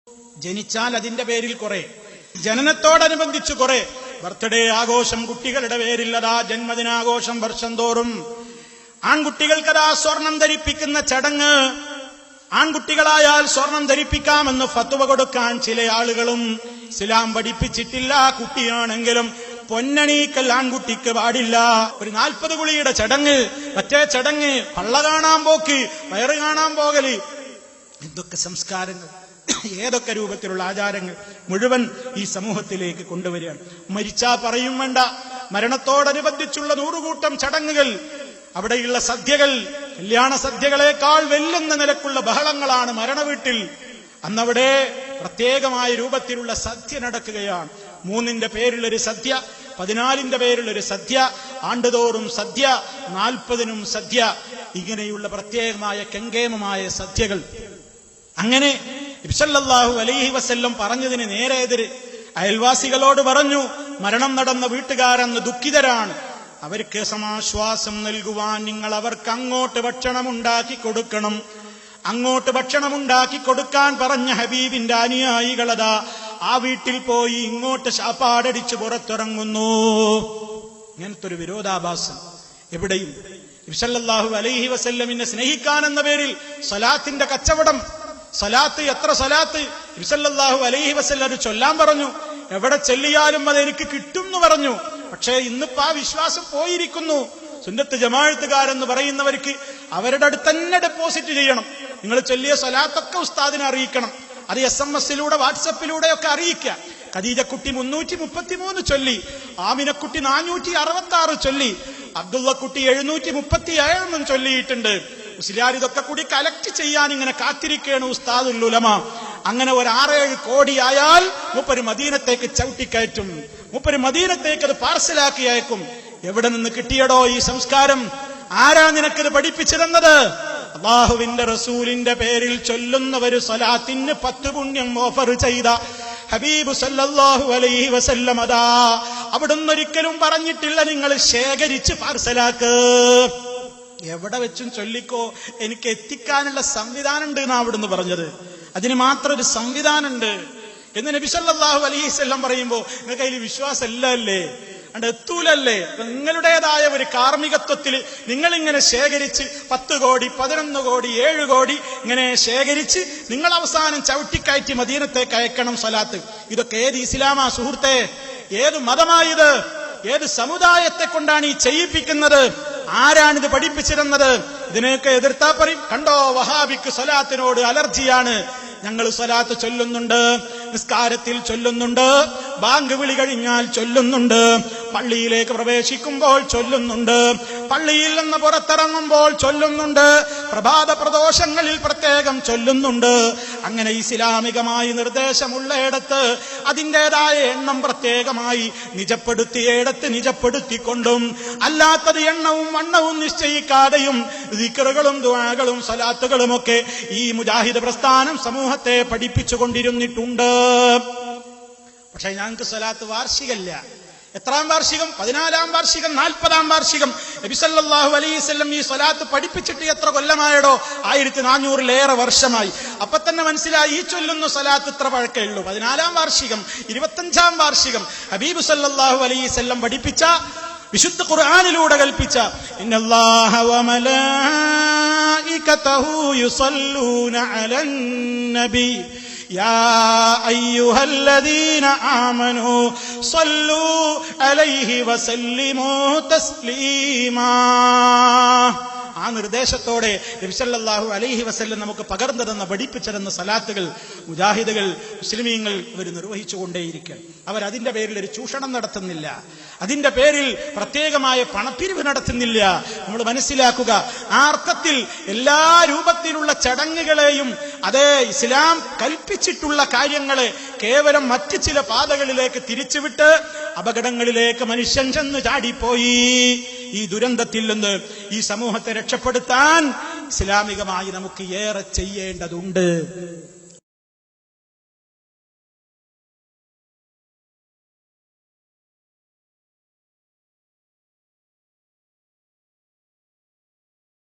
ജനിച്ചാൽ അതിന്റെ പേരിൽ കുറെ, ജനനത്തോടനുബന്ധിച്ച് കുറെ ബർത്ത്ഡേ ആഘോഷം കുട്ടികളുടെ പേരില്ലതാ, ജന്മദിനാഘോഷം വർഷം തോറും. ആൺകുട്ടികൾക്കതാ സ്വർണം ധരിപ്പിക്കുന്ന ചടങ്ങ്, ആൺകുട്ടികളായാൽ സ്വർണം ധരിപ്പിക്കാമെന്ന് ഫത്വ കൊടുക്കാൻ ചില ആളുകളും. ഇസ്ലാം പഠിപ്പിച്ചിട്ടില്ല. കുട്ടിയാണെങ്കിലും പൊന്നണീക്കൽ ആൺകുട്ടിക്ക് പാടില്ല. ഒരു 40 കുളിയുടെ ചടങ്ങ്, മറ്റേ ചടങ്ങ്, പള്ള കാണാൻ പോക്ക്, വയറ് കാണാൻ പോകല്, എന്തൊക്കെ സംസ്കാരങ്ങൾ, ഏതൊക്കെ രൂപത്തിലുള്ള ആചാരങ്ങൾ മുഴുവൻ ഈ സമൂഹത്തിലേക്ക് കൊണ്ടുവരികയാണ്. മരിച്ചാ പറയും വേണ്ട, മരണത്തോടനുബന്ധിച്ചുള്ള 100 കൂട്ടം ചടങ്ങുകൾ, അവിടെയുള്ള സദ്യകൾ കല്യാണ സദ്യകളെക്കാൾ വെല്ലുന്ന നിലക്കുള്ള ബഹളങ്ങളാണ് മരണവീട്ടിൽ. അന്നവിടെ പ്രത്യേകമായ രൂപത്തിലുള്ള സദ്യ നടക്കുകയാണ്. 3ന്റെ പേരിലൊരു സദ്യ, 14ന്റെ പേരിലൊരു സദ്യ, ആണ്ടുതോറും സദ്യ, 40നും സദ്യ, ഇങ്ങനെയുള്ള പ്രത്യേകമായ കെങ്കേമമായ സദ്യകൾ. അങ്ങനെ നബി സല്ലല്ലാഹു അലൈഹി വസല്ലം പറഞ്ഞതിന് നേരെ എതിര് അയൽവാസികളോട് പറഞ്ഞു, മരണം നടന്ന വീട്ടുകാരെന്ന് ദുഃഖിതരാണ്, അവർക്ക് സമാശ്വാസം നൽകുവാൻ നിങ്ങൾ അവർക്ക് അങ്ങോട്ട് ഭക്ഷണമുണ്ടാക്കി കൊടുക്കണം. അങ്ങോട്ട് ഭക്ഷണമുണ്ടാക്കി കൊടുക്കാൻ പറഞ്ഞ ഹബീബിന്റെ അനുയായികളതാ ആ വീട്ടിൽ പോയി ഇങ്ങോട്ട് ശാപ്പാടടിച്ച് പുറത്തിറങ്ങുന്നു. ഇങ്ങനത്തെ ഒരു വിരോധാഭാസം എവിടെയും. നബി സല്ലല്ലാഹു അലൈഹി വസല്ലമിനെ സ്നേഹിക്കാനെന്ന പേരിൽ സ്വലാത്തിന്റെ കച്ചവടം. സ്വലാത്ത്, എത്ര സ്വലാത്ത് നബി സല്ലല്ലാഹു അലൈഹി വസല്ലം ചൊല്ലാൻ പറഞ്ഞു. എവിടെ ചൊല്ലിയാലും അതെനിക്ക് കിട്ടും എന്ന് പറഞ്ഞു. പക്ഷേ ഇന്നിപ്പോ ആ വിശ്വാസം പോയിരിക്കുന്നു. സുന്നത്ത് ജമാഅത്തുകാരെന്ന് പറയുന്നവർക്ക് അവരുടെ അടുത്ത് തന്നെ ഡെപ്പോസിറ്റ് ചെയ്യണം. നിങ്ങൾ ചൊല്ലിയ സ്വലാത്തൊക്കെ ഉസ്താദിനെ അറിയിക്കണം. അത് SMS-ലൂടെ വാട്സപ്പിലൂടെ ഒക്കെ അറിയിക്കുക. ഖദീജക്കുട്ടി 333 ചൊല്ലി, ആമിനക്കുട്ടി 466 ചൊല്ലി, അബ്ദുള്ളക്കുട്ടി 737 ചൊല്ലിയിട്ടുണ്ട്. മുസ്ലിയാർ ഇതൊക്കെ കൂടി കലക്ട് ചെയ്യാൻ ഇങ്ങനെ കാത്തിരിക്കുകയാണ് ഉസ്താദുൽ ഉലമ. അങ്ങനെ ഒരു 6-7 കോടി ആയാൽ മൂപ്പര് മദീനത്തേക്ക് ചവിട്ടിക്കയറ്റും. മൂപ്പര് മദീനത്തേക്ക് അത് പാർസലാക്കി അയക്കും. എവിടെ നിന്ന് കിട്ടിയടോ ഈ സംസ്കാരം? ആരാ നിനക്കത് പഠിപ്പിച്ചു തന്നത്? അല്ലാഹുവിന്റെ റസൂലിന്റെ പേരിൽ ചൊല്ലുന്നവര് സ്വലാത്തിന് 10 പുണ്യം ഓഫർ ചെയ്ത ഹബീബ് സല്ലല്ലാഹു അലൈഹി വസല്ലം അതാ അവിടുന്ന് ഒരിക്കലും പറഞ്ഞിട്ടില്ല നിങ്ങൾ ശേഖരിച്ച് പാർസലാക്ക്, എവിടെ വെച്ചും ചൊല്ലിക്കോ, എനിക്ക് എത്തിക്കാനുള്ള സംവിധാനം ഉണ്ട് എന്നാ അവിടുന്ന് പറഞ്ഞത്. അതിന് മാത്രം ഒരു സംവിധാനമുണ്ട് എന്ന് നബി സല്ലല്ലാഹു അലൈഹി വസല്ലം പറയുമ്പോ നിങ്ങൾക്ക് അതിൽ വിശ്വാസമല്ല അല്ലേ? അണ്ട് എത്തൂലല്ലേ? നിങ്ങളുടേതായ ഒരു കാർമ്മികത്വത്തിൽ നിങ്ങളിങ്ങനെ ശേഖരിച്ച് 10 കോടി 11 കോടി 7 കോടി ഇങ്ങനെ ശേഖരിച്ച് നിങ്ങൾ അവസാനം ചവിട്ടിക്കയറ്റി മദീനത്തേക്ക് അയക്കണം സ്വലാത്ത്. ഇതൊക്കെ ഏത് ഇസ്ലാമാ സുഹൃത്തെ? ഏത് മതമായത്? ഏത് സമുദായത്തെ കൊണ്ടാണ് ഈ ചെയ്യിപ്പിക്കുന്നത്? ആരാണിത് പഠിപ്പിച്ചിരുന്നത്? ഇതിനെയൊക്കെ എതിർത്താ പറയും, കണ്ടോ വഹാബിക്ക് സ്വലാത്തിനോട് അലർജിയാണ്. ഞങ്ങൾ സ്വലാത്ത് ചൊല്ലുന്നുണ്ട്, നിസ്കാരത്തിൽ ചൊല്ലുന്നുണ്ട്, ബാങ്ക് വിളി കഴിഞ്ഞാൽ ചൊല്ലുന്നുണ്ട്, പള്ളിയിലേക്ക് പ്രവേശിക്കുമ്പോൾ ചൊല്ലുന്നുണ്ട്, പള്ളിയിൽ നിന്ന് പുറത്തിറങ്ങുമ്പോൾ ചൊല്ലുന്നുണ്ട്, പ്രഭാത പ്രദോഷങ്ങളിൽ പ്രത്യേകം ചൊല്ലുന്നുണ്ട്. അങ്ങനെ ഇസ്ലാമികമായി നിർദ്ദേശമുള്ളയിടത്ത് അതിൻ്റെതായ എണ്ണം പ്രത്യേകമായി നിജപ്പെടുത്തിയിടത്ത് നിജപ്പെടുത്തിക്കൊണ്ടും അല്ലാത്തത് എണ്ണവും വണ്ണവും നിശ്ചയിക്കാതെയും ദിക്റുകളും ദുആകളും സ്വലാത്തുകളുമൊക്കെ ഈ മുജാഹിദ് പ്രസ്ഥാനം സമൂഹത്തെ പഠിപ്പിച്ചുകൊണ്ടിരുന്നിട്ടുണ്ട്. പക്ഷെ ഞങ്ങൾക്ക് സ്വലാത്ത് വാർഷികമല്ല. എത്രാം വാർഷികം? 14-ാം വാർഷികം, 40-ാം വാർഷികം. നബി സല്ലല്ലാഹു അലൈഹി വസല്ലം ഈ സ്വലാത്ത് പഠിപ്പിച്ചിട്ട് എത്ര കൊല്ലമായടോ? 1400-ലേറെ വർഷമായി. അപ്പൊ തന്നെ മനസ്സിലായി ഈ ചൊല്ലുന്ന സ്വലാത്ത് ഇത്ര പഴക്കേ ഉള്ളൂ. 14-ാം വാർഷികം, 25-ാം വാർഷികം. ഹബീബ് സല്ലല്ലാഹു അലൈഹി വസല്ലം പഠിപ്പിച്ച, വിശുദ്ധ ഖുർആനിലൂടെ കൽപ്പിച്ച ഇന്നല്ലാഹ വമലായികതഹു യുസല്ലൂന അലൻ നബി യാ അയ്യുഹല്ലദീന ആമനൂ സ്വല്ലൂ അലൈഹി വസല്ലിമൂ തസ്ലീമാ. ആ നിർദ്ദേശത്തോടെ നബി സല്ലല്ലാഹു അലൈഹി വസല്ലം നമുക്ക് പകർന്നു തന്ന പഠിപ്പിച്ചിരുന്ന സലാത്തുകൾ മുജാഹിദുകൾ മുസ്ലിമീങ്ങൾ ഇവർ നിർവഹിച്ചുകൊണ്ടേയിരിക്കുകയാണ്. അവരതിന്റെ പേരിൽ ഒരു ചൂഷണം നടത്തുന്നില്ല, അതിന്റെ പേരിൽ പ്രത്യേകമായ പണപ്പിരിവ് നടത്തുന്നില്ല. നമ്മൾ മനസ്സിലാക്കുക, ആ അർത്ഥത്തിൽ എല്ലാ രൂപത്തിലുള്ള ചടങ്ങുകളെയും അതേ ഇസ്ലാം കൽപ്പിച്ചിട്ടുള്ള കാര്യങ്ങളെ കേവലം മറ്റ് ചില പാതകളിലേക്ക് തിരിച്ചുവിട്ട് അപകടങ്ങളിലേക്ക് മനുഷ്യൻ ചെന്ന് ചാടിപ്പോയി. ഈ ദുരന്തത്തിൽ നിന്ന് ഈ സമൂഹത്തെ രക്ഷപ്പെടുത്താൻ ഇസ്ലാമികമായി നമുക്ക് ഏറെ ചെയ്യേണ്ടതുണ്ട്.